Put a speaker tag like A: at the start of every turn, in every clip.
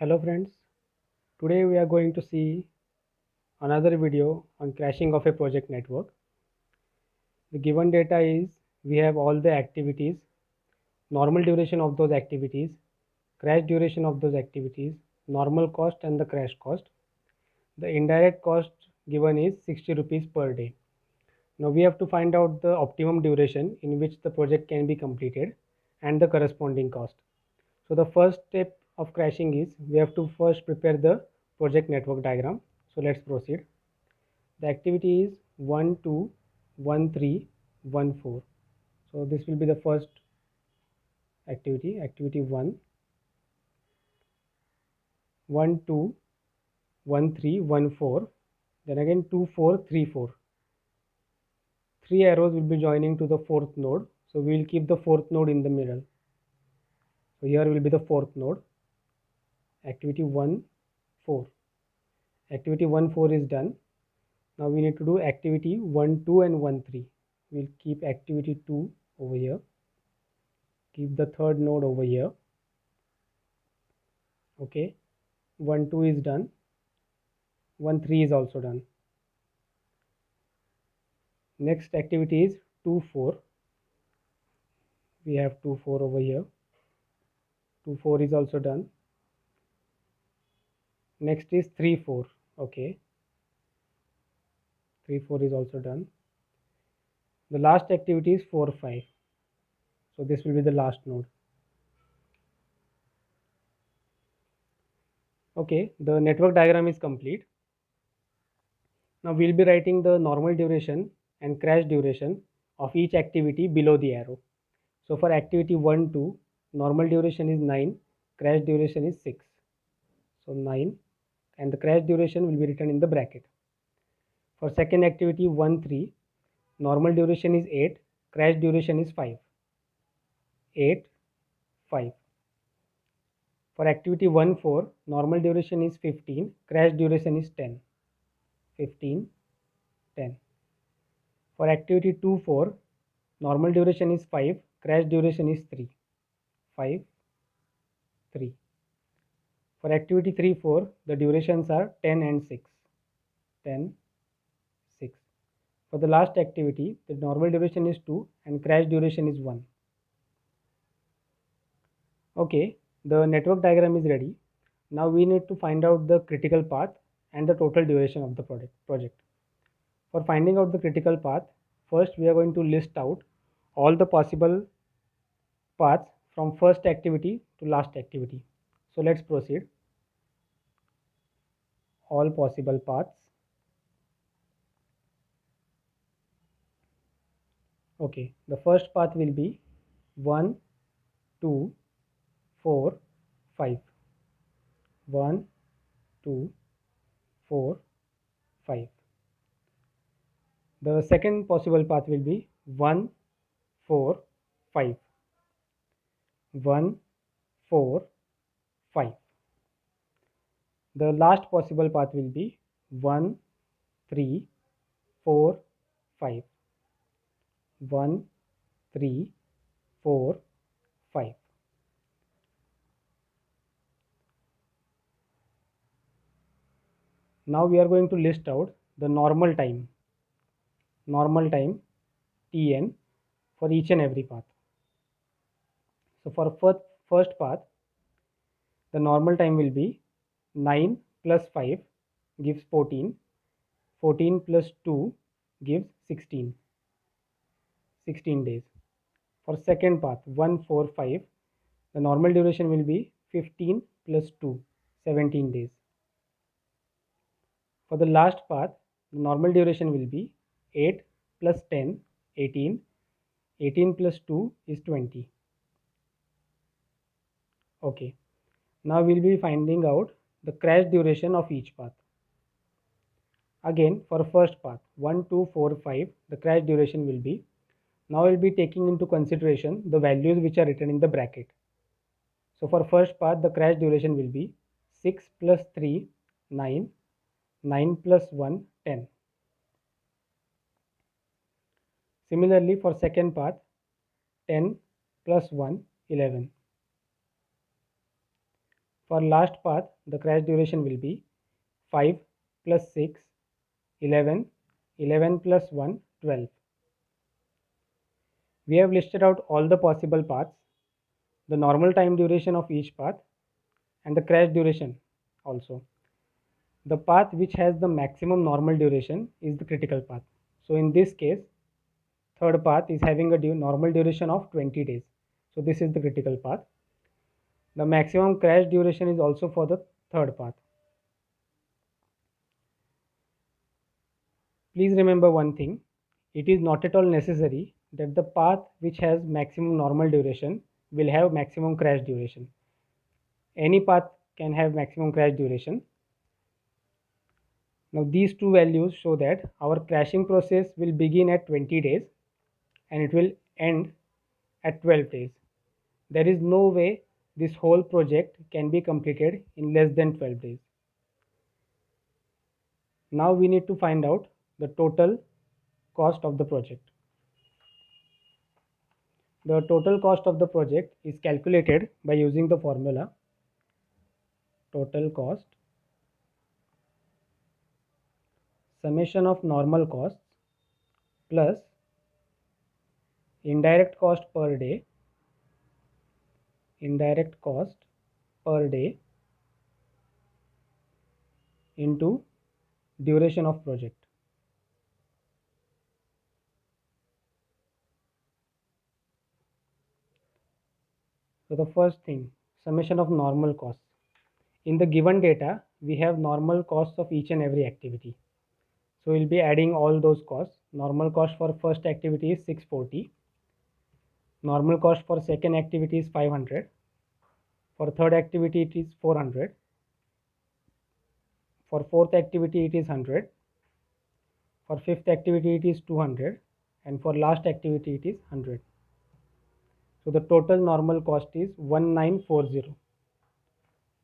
A: Hello friends, today we are going to see another video on crashing of a project network. The given data is we have all the activities, normal duration of those activities, crash duration of those activities, normal cost and the crash cost. The indirect cost given is 60 rupees per day. Now we have to find out the optimum duration in which the project can be completed and the corresponding cost. So the first step of crashing is we have to first prepare the project network diagram. So let's proceed. The activity is 1, 2, 1, 3, 1, 4. So this will be the first activity, activity 1, 1, 2, 1, 3, 1, 4. Then again 2, 4, 3, 4. Three arrows will be joining to the fourth node. So we will keep the fourth node in the middle. So here will be the fourth node. Activity 1, 4. Activity 1, 4 is done. Now we need to do activity 1, 2 and 1, 3. We'll keep activity 2 over here. Keep the third node over here. Okay. 1, 2 is done. 1, 3 is also done. Next activity is 2, 4. We have 2, 4 over here. 2, 4 is also done. Next is 3, 4. Okay. 3, 4 is also done. The last activity is 4, 5. So this will be the last node. Okay, the network diagram is complete. Now we'll be writing the normal duration and crash duration of each activity below the arrow. So for activity 1, 2, normal duration is 9, crash duration is 6. So 9 and the crash duration will be written in the bracket. For second activity 1, 3, normal duration is 8, crash duration is 5. 8, 5. For activity 1, 4, normal duration is 15, crash duration is 10. 15, 10. For activity 2, 4, normal duration is 5, crash duration is 3. 5, 3. For activity 3, 4, the durations are 10 and 6. 10, 6. For the last activity, the normal duration is 2 and crash duration is 1. Okay, the network diagram is ready. Now we need to find out the critical path and the total duration of the project. For finding out the critical path, first we are going to list out all the possible paths from first activity to last activity. So let's proceed. All possible paths. Okay, the first path will be 1, 2, 4, 5. 1, 2, 4, 5. The second possible path will be 1, 4, 5. 1, 4, 5. The last possible path will be 1, 3, 4, 5. 1, 3, 4, 5. Now we are going to list out the normal time Tn for each and every path. So for first path, the normal time will be 9 plus 5 gives 14. 14 plus 2 gives 16. 16 days. For second path 1, 4, 5, the normal duration will be 15 plus 2, 17 days. For the last path, the normal duration will be 8 plus 10, 18. 18 plus 2 is 20. Okay. Now we'll be finding out the crash duration of each path. Again, for first path 1, 2, 4, 5, the crash duration will be. Now we'll be taking into consideration the values which are written in the bracket. So for first path, the crash duration will be 6 plus 3, 9, 9 plus 1, 10. Similarly, for second path, 10 plus 1, 11. For last path, the crash duration will be 5 plus 6, 11, 11 plus 1, 12. We have listed out all the possible paths, the normal time duration of each path, and the crash duration also. The path which has the maximum normal duration is the critical path. So in this case, third path is having a normal duration of 20 days. So this is the critical path. The maximum crash duration is also for the third path. Please remember one thing, it is not at all necessary that the path which has maximum normal duration will have maximum crash duration. Any path can have maximum crash duration. Now these two values show that our crashing process will begin at 20 days and it will end at 12 days. There is no way this whole project can be completed in less than 12 days. Now we need to find out the total cost of the project. The total cost of the project is calculated by using the formula total cost summation of normal costs plus indirect cost per day into duration of project. So the first thing, summation of normal costs. In the given data, we have normal costs of each and every activity. So we'll be adding all those costs. Normal cost for first activity is 640. Normal cost for second activity is 500. For third activity it is 400. For fourth activity it is 100. For fifth activity it is 200. And for last activity it is 100. So the total normal cost is 1940.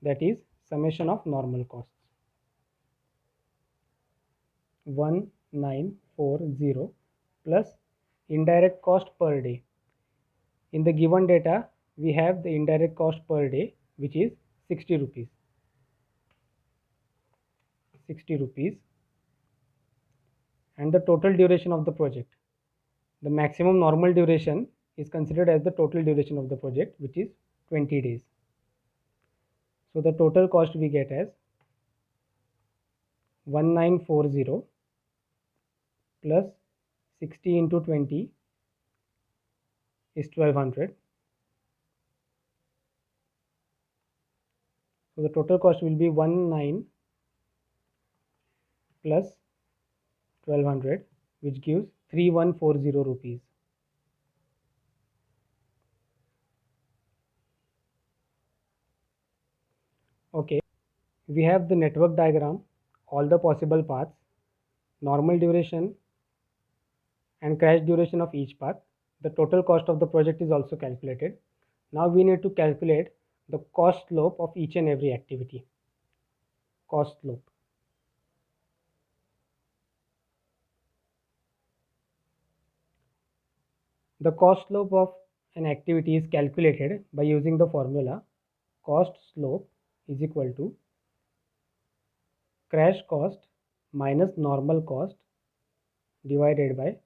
A: That is summation of normal costs. 1940 plus indirect cost per day. In the given data, we have the indirect cost per day, which is 60 rupees. 60 rupees. And the total duration of the project. The maximum normal duration is considered as the total duration of the project, which is 20 days. So the total cost we get as 1940 plus 60 into 20 is 1200. So the total cost will be 19 plus 1200, which gives 3140 rupees. Okay, we have the network diagram, all the possible paths, normal duration and crash duration of each path. The total cost of the project is also calculated. Now we need to calculate the cost slope of each and every activity. Cost slope. The cost slope of an activity is calculated by using the formula cost slope is equal to crash cost minus normal cost divided by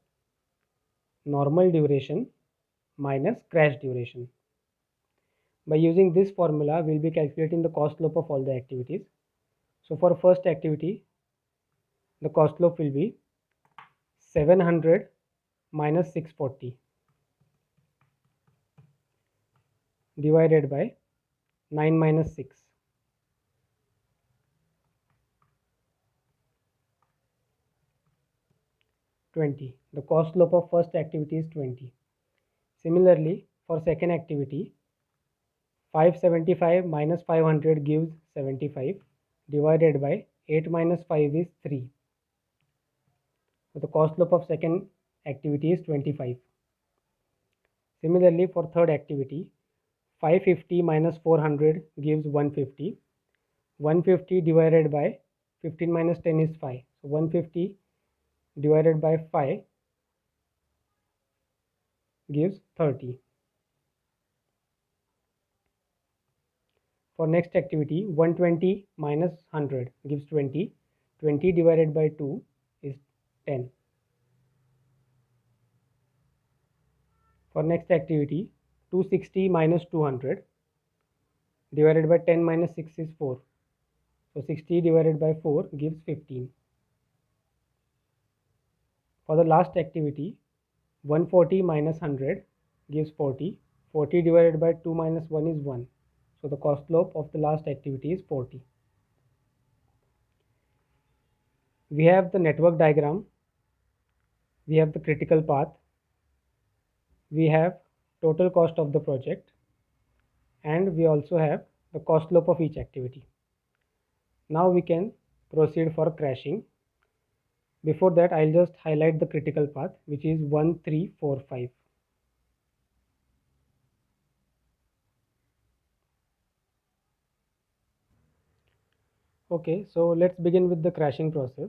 A: normal duration minus crash duration. By using this formula, we'll be calculating the cost slope of all the activities. So for first activity, the cost slope will be 700 minus 640 divided by 9 minus 6. 20. The cost slope of first activity is 20. Similarly, for second activity, 575 minus 500 gives 75 divided by 8 minus 5 is 3. So the cost slope of second activity is 25. Similarly, for third activity, 550 minus 400 gives 150. 150 divided by 15 minus 10 is 5. So 150 divided by 5 gives 30. For next activity, 120 minus 100 gives 20. 20 divided by 2 is 10. For next activity, 260 minus 200 divided by 10 minus 6 is 4. So 60 divided by 4 gives 15. For the last activity, 140 minus 100 gives 40. 40 divided by 2 minus 1 is 1. So the cost slope of the last activity is 40. We have the network diagram. We have the critical path. We have total cost of the project. And we also have the cost slope of each activity. Now we can proceed for crashing. Before that, I'll just highlight the critical path, which is 1, 3, 4, 5. Okay, so let's begin with the crashing process.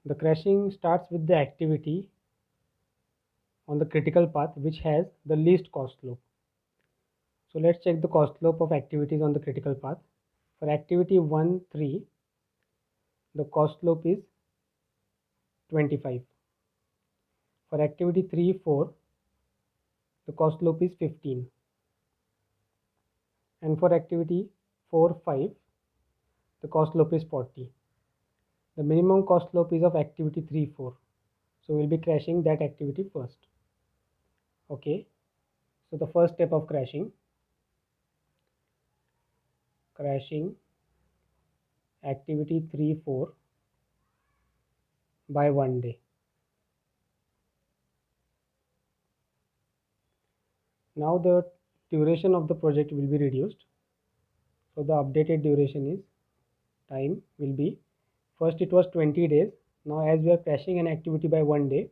A: The crashing starts with the activity on the critical path which has the least cost slope. So let's check the cost slope of activities on the critical path. For activity 1, 3, the cost slope is 25. For activity 3, 4, the cost slope is 15. And for activity 4, 5, the cost slope is 40. The minimum cost slope is of activity 3, 4. So we'll be crashing that activity first. Okay, so the first step of crashing activity 3, 4 by 1 day. Now the duration of the project will be reduced. So the updated duration is time will be, first it was 20 days. Now as we are crashing an activity by 1 day,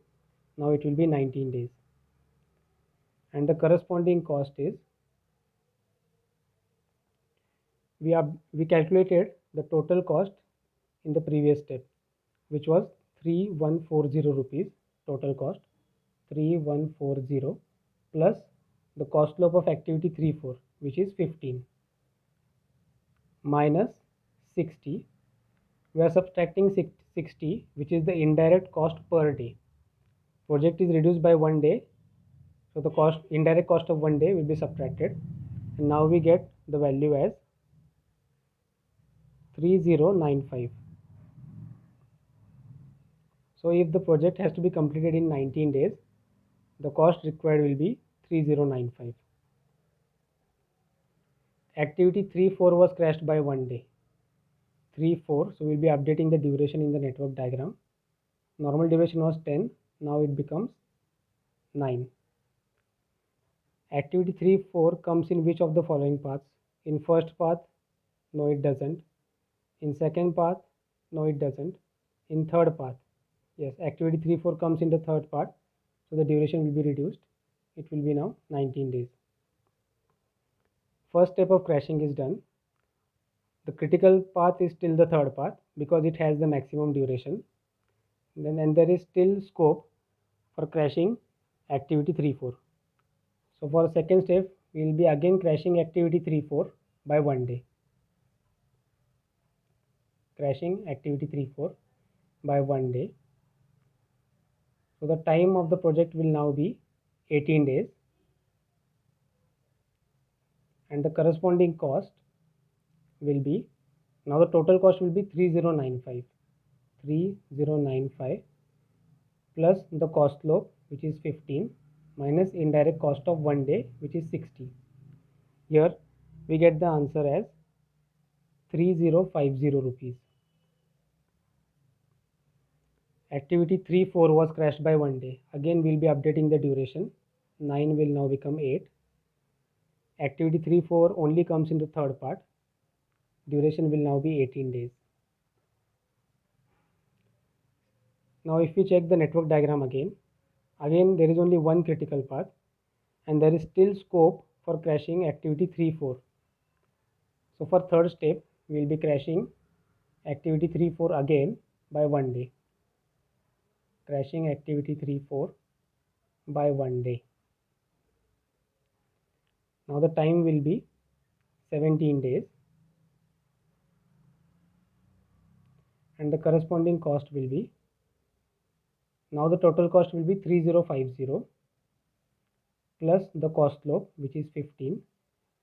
A: now it will be 19 days. And the corresponding cost is, we calculated the total cost in the previous step, which was 3140 rupees total cost, 3140 plus the cost slope of activity 3, 4, which is 15, minus 60. We are subtracting 60, which is the indirect cost per day. Project is reduced by 1 day, so the indirect cost of 1 day will be subtracted, and now we get the value as 3095. So if the project has to be completed in 19 days, the cost required will be 3095. Activity 3, 4 was crashed by 1 day. 3, 4, so we'll be updating the duration in the network diagram. Normal duration was 10, now it becomes 9. Activity 3, 4 comes in which of the following paths? In first path, no it doesn't. In second path, no it doesn't. In third path, yes, activity 3, 4 comes in the third part, so the duration will be reduced. It will be now 19 days. First step of crashing is done. The critical path is still the third path because it has the maximum duration. And there is still scope for crashing activity 3, 4. So for second step, we will be again crashing activity 3, 4 by 1 day. Crashing activity 3, 4 by 1 day. So the time of the project will now be 18 days. And the corresponding cost will be, now the total cost will be 3095. 3095 plus the cost slope, which is 15, minus indirect cost of 1 day, which is 60. Here we get the answer as 3050 rupees. Activity 3, 4 was crashed by 1 day. Again we'll be updating the duration. 9 will now become 8. Activity 3, 4 only comes in the third part. Duration will now be 18 days. Now if we check the network diagram again there is only one critical path and there is still scope for crashing activity 3, 4. So for third step, we will be crashing activity 3, 4 again by 1 day. Crashing activity 3, 4 by 1 day. Now the time will be 17 days, and the corresponding cost will be, now the total cost will be 3050 plus the cost slope, which is 15,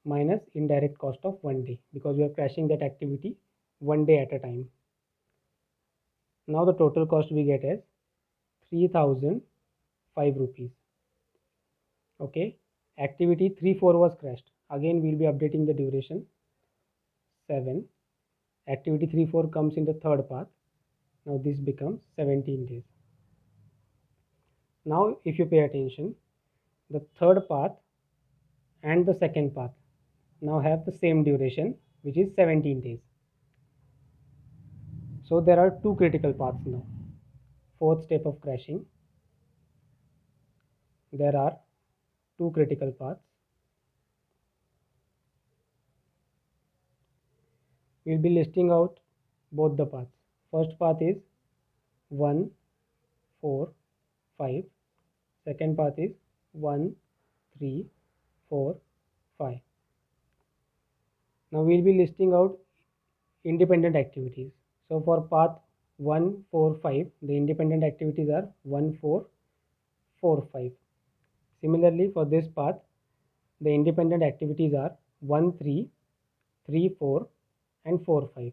A: minus indirect cost of 1 day, because we are crashing that activity 1 day at a time. Now the total cost we get as 3005 rupees. Okay, activity 3-4 was crashed. Again we'll be updating the duration 7. Activity 3-4 comes in the third path. Now this becomes 17 days. Now if you pay attention, the third path and the second path now have the same duration, which is 17 days. So there are two critical paths now. Fourth step of crashing, there are two critical paths. We'll be listing out both the paths. First path is 1, 4, 5. Second path is 1, 3, 4, 5. Now we'll be listing out independent activities. So for path 1, 4, 5, the independent activities are 1, 4, 4, 5. Similarly, for this path, the independent activities are 1, 3, 3, 4, and 4, 5.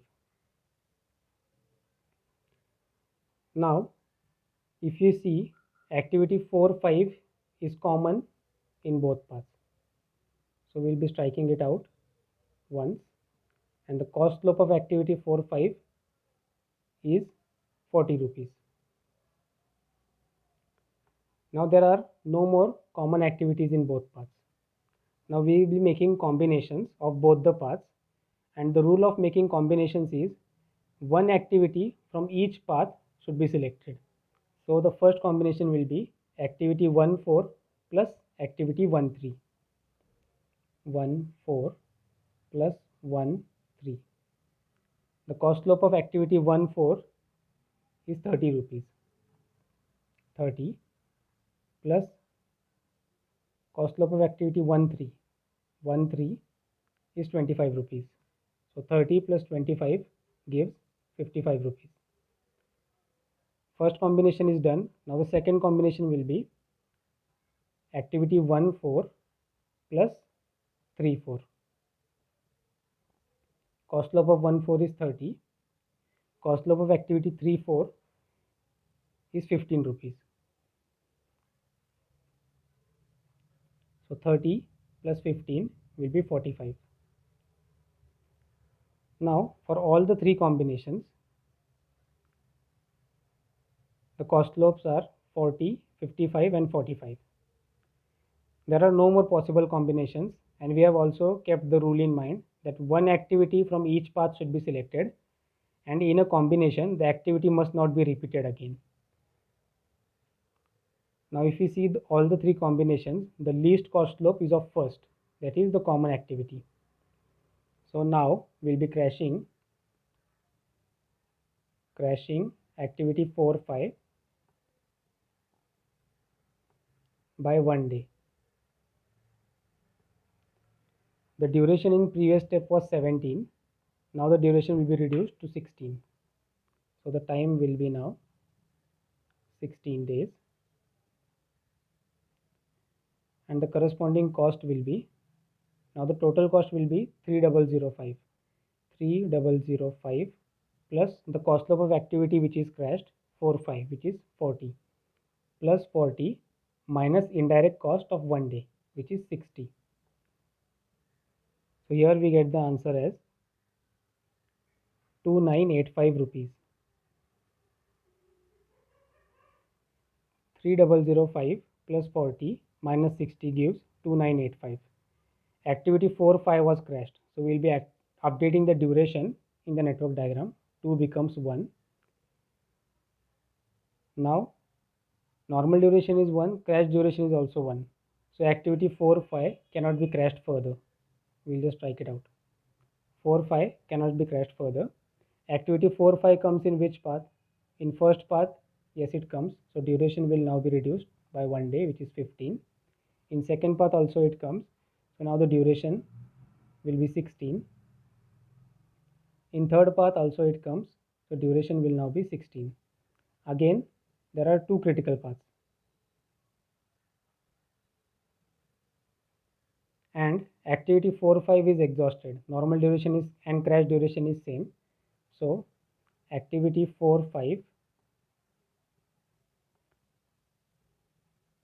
A: Now, if you see, activity 4, 5 is common in both paths. So we'll be striking it out once, and the cost slope of activity 4, 5 is 40 rupees. Now there are no more common activities in both paths. Now we will be making combinations of both the paths, and the rule of making combinations is one activity from each path should be selected. So the first combination will be activity 1, 4 plus activity 1, 3. 1, 4 plus 1, 3. The cost slope of activity 1, 4 is 30 rupees. 30 plus cost slope of activity 1, 3. 1, 3 is 25 rupees. So 30 plus 25 gives 55 rupees. First combination is done. Now the second combination will be activity 1, 4 plus 3, 4. Cost slope of 1, 4 is 30. Cost slope of activity 3, 4 is 15 rupees. So 30 plus 15 will be 45. Now for all the three combinations, the cost slopes are 40, 55 and 45. There are no more possible combinations, and we have also kept the rule in mind that one activity from each path should be selected, and in a combination the activity must not be repeated again. Now if you see all the three combinations, the least cost slope is of first, that is the common activity. So now we'll be crashing activity 4, 5 by 1 day. The duration in previous step was 17. Now the duration will be reduced to 16. So the time will be now 16 days. And the corresponding cost will be, now the total cost will be 3005. 3005 plus the cost slope of activity which is crashed 4, 5, which is 40, plus 40 minus indirect cost of 1 day, which is 60. So here we get the answer as 2985 rupees. 3005 plus 40 minus 60 gives 2985. Activity 4, 5 was crashed. So we will be updating the duration in the network diagram. 2 becomes 1. Now normal duration is 1, crash duration is also 1. So activity 4, 5 cannot be crashed further. We'll just strike it out. 4, 5 cannot be crashed further. Activity 4, 5 comes in which path? In first path, yes, it comes. So duration will now be reduced by 1 day, which is 15. In second path also it comes. So now the duration will be 16. In third path also it comes, so duration will now be 16. Again, there are two critical paths. And activity 4-5 is exhausted. Normal duration is and crash duration is same. So activity 4-5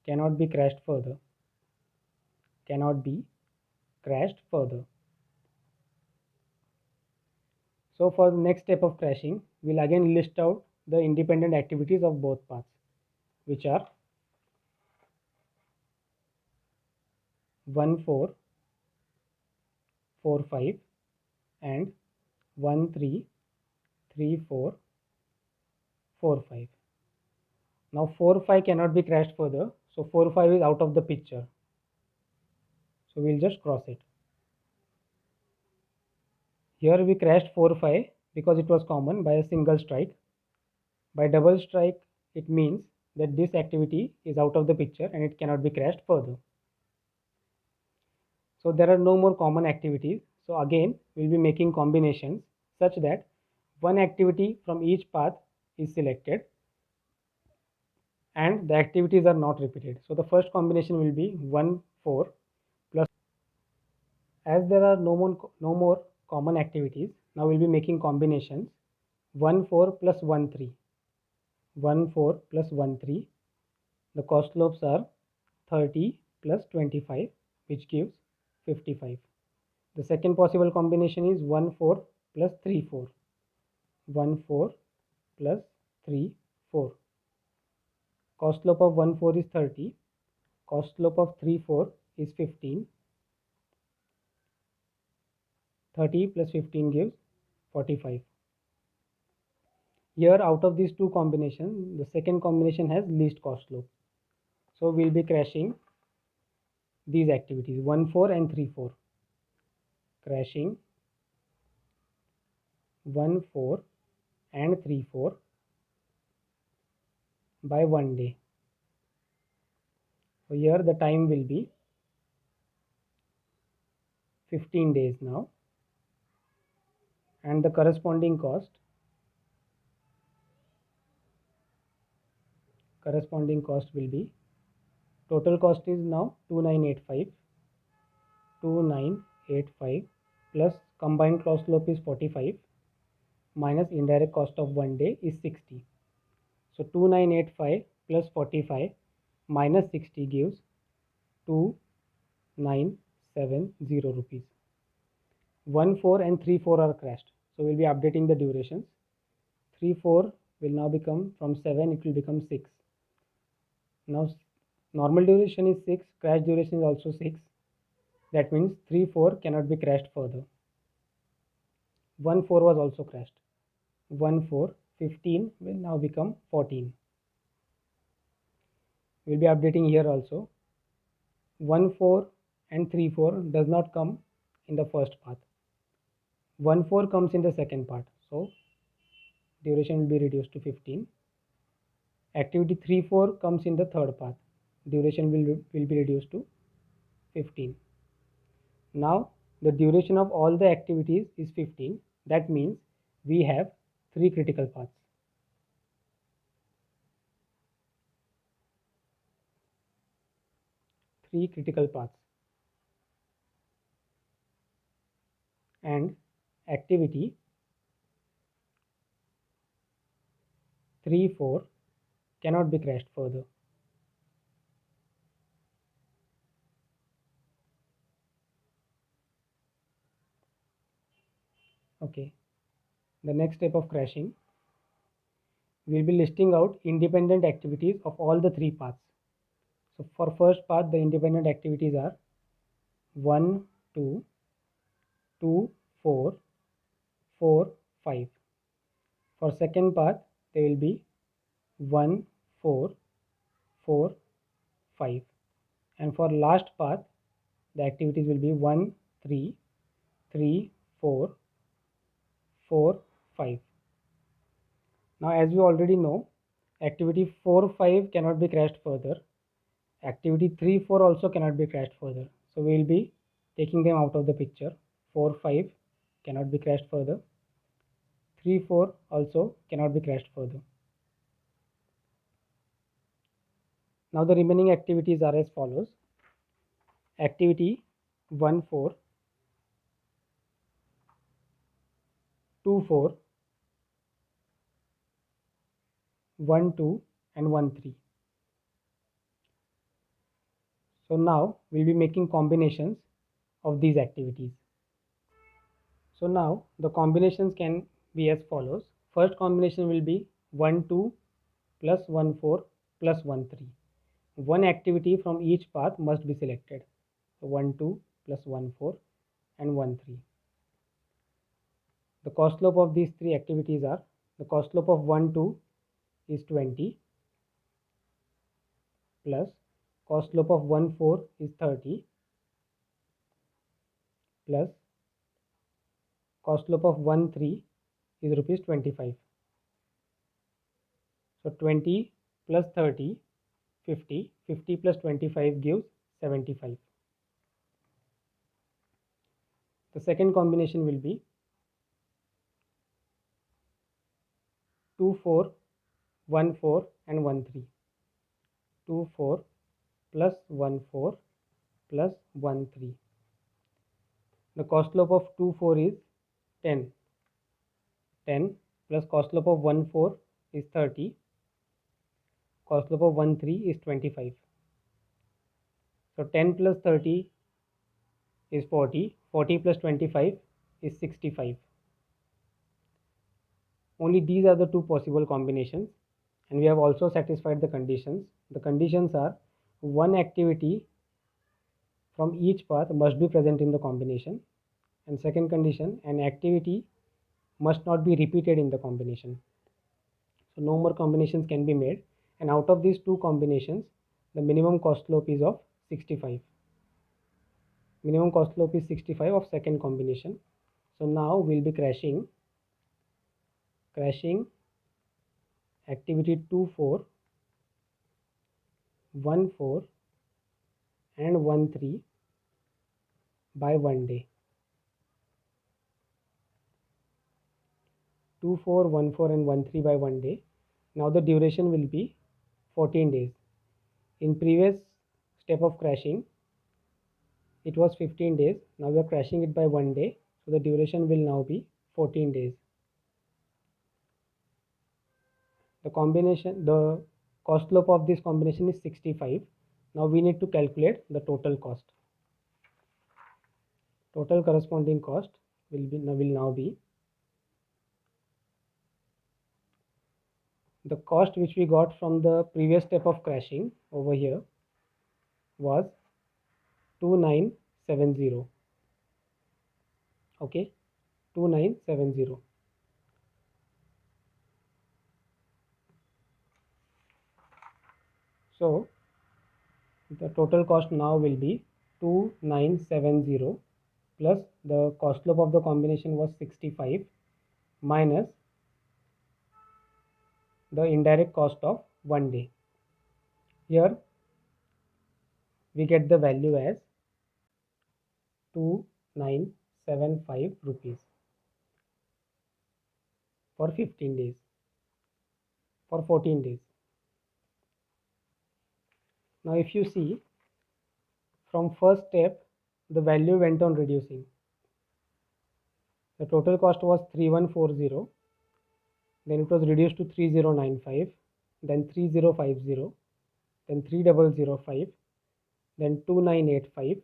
A: cannot be crashed further. Cannot be crashed further. So for the next step of crashing, we'll again list out the independent activities of both paths, which are 1, 4, 4, 5 and 1, 3, 3, 4, 4, 5. Now 4, 5 cannot be crashed further, so 4, 5 is out of the picture. So we'll just cross it. Here we crashed 4, 5 because it was common by a single strike. By double strike, it means that this activity is out of the picture and it cannot be crashed further. So there are no more common activities. So again, we'll be making combinations such that one activity from each path is selected and the activities are not repeated. So the first combination will be 1, 4 plus. As there are no more common activities, now we'll be making combinations 1, 4 plus 1, 3. 1, 4 plus 1, 3. The cost slopes are 30 plus 25, which gives 55. The second possible combination is 1, 4 plus 3, 4. 1, 4 plus 3, 4. Cost slope of 1, 4 is 30. Cost slope of 3, 4 is 15. 30 plus 15 gives 45. Here out of these two combinations, the second combination has least cost slope. So we'll be crashing these activities 1, 4 and 3, 4. Crashing 1, 4 and 3, 4 by 1 day. So here the time will be 15 days now, and the corresponding cost will be, total cost is now 2985 plus combined cost slope is 45 minus indirect cost of 1 day is 60. So 2985 plus 45 minus 60 gives 2970 rupees. 1, 4 and 3, 4 are crashed. So we'll be updating the durations. 3, 4 will now become, from 7 it will become 6. Now normal duration is 6, crash duration is also 6. That means 3, 4 cannot be crashed further. 1, 4 was also crashed. 1, 4, 15 will now become 14. We'll be updating here also. 1, 4 and 3, 4 does not come in the first path. 1, 4 comes in the second part. So duration will be reduced to 15. Activity 3, 4 comes in the third path. Duration will be reduced to 15. Now the duration of all the activities is 15. That means we have 3 critical paths. 3 critical paths. And activity 3, 4 cannot be crashed further. Okay, the next step of crashing, we'll be listing out independent activities of all the 3 paths. So for first path, the independent activities are 1, 2, 2, 4, 4, 5. For second path, they will be 1, 4, 4, 5. And for last path, the activities will be 1, 3, 3, 4, 4, 5. Now as we already know, activity 4, 5 cannot be crashed further. Activity 3, 4 also cannot be crashed further. So we will be taking them out of the picture 4, 5 cannot be crashed further. 3, 4 also cannot be crashed further. Now the remaining activities are as follows. Activity 1, 4, 2, 4, 1, 2 and 1, 3. So now we'll be making combinations of these activities. So now the combinations can be as follows. First combination will be 1, 2 plus 1, 4 plus 1, 3. One activity from each path must be selected. So 1, 2 plus 1, 4 and 1, 3. The cost slope of these three activities are, the cost slope of 1, 2 is 20 plus cost slope of 1, 4 is 30 plus cost slope of 1, 3 is rupees 25. So 20 plus 30, 50, 50 plus 25 gives 75. The second combination will be 2, 4, 1, 4 and 1, 3. 2, 4 plus 1, 4 plus 1, 3. The cost slope of 2, 4 is 10. 10 plus cost slope of 1, 4 is 30. Cost slope of 1, 3 is 25. So 10 plus 30 is 40. 40 plus 25 is 65. Only these are the two possible combinations, and we have also satisfied the conditions. The conditions are one activity from each path must be present in the combination, and second condition, an activity must not be repeated in the combination. So no more combinations can be made, and out of these two combinations the minimum cost slope is of 65. Minimum cost slope is 65 of second combination. So now we'll be crashing activity 2, 4, 1, 4 and 1, 3 by 1 day. 2, 4, 1, 4 and 1, 3 by 1 day. Now the duration will be 14 days. In previous step of crashing, it was 15 days. Now we are crashing it by 1 day. So the duration will now be 14 days. The cost slope of this combination is 65. Now we need to calculate the total cost. Total corresponding cost will now be the cost which we got from the previous step of crashing over here was 2970. Okay, 2970. So the total cost now will be 2970 plus the cost slope of the combination was 65 minus the indirect cost of 1 day. Here we get the value as 2975 rupees for 15 days, for 14 days. Now if you see, from first step the value went on reducing. The total cost was 3140, then it was reduced to 3095, then 3050, then 3005, then 2985,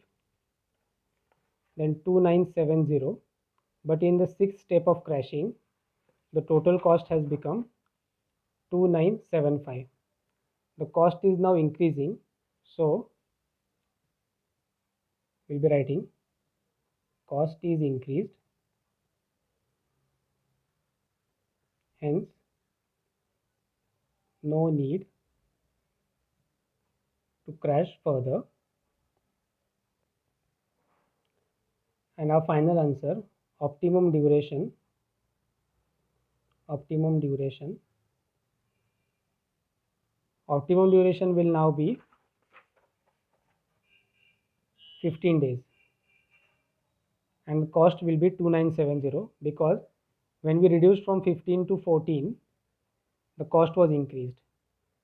A: then 2970. But in the sixth step of crashing, the total cost has become 2975. The cost is now increasing, so we'll be writing cost is increased, hence no need to crash further. And our final answer, optimum duration will now be 15 days. and the cost will be 2970 because when we reduced from 15 to 14, the cost was increased.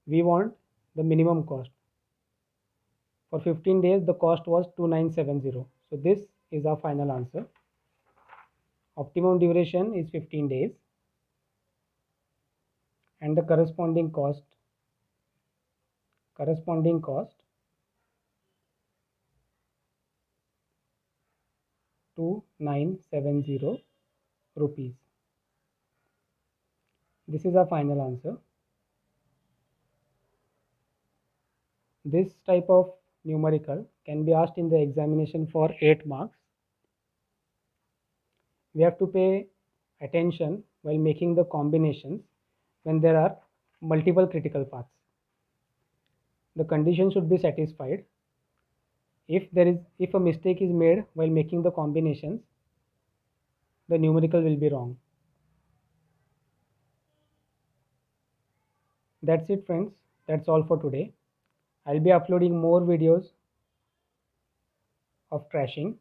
A: We want the minimum cost. For 15 days, the cost was 2970. So this is our final answer. Optimum duration is 15 days and the corresponding cost 2970 rupees. This is our final answer. This type of numerical can be asked in the examination for 8 marks. We have to pay attention while making the combinations when there are multiple critical paths. The condition should be satisfied. If a mistake is made while making the combinations, the numerical will be wrong. That's it, friends. That's all for today. I'll be uploading more videos of trashing.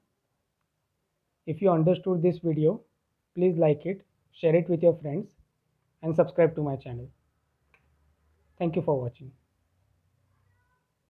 A: If you understood this video, please like it, share it with your friends, and subscribe to my channel. Thank you for watching.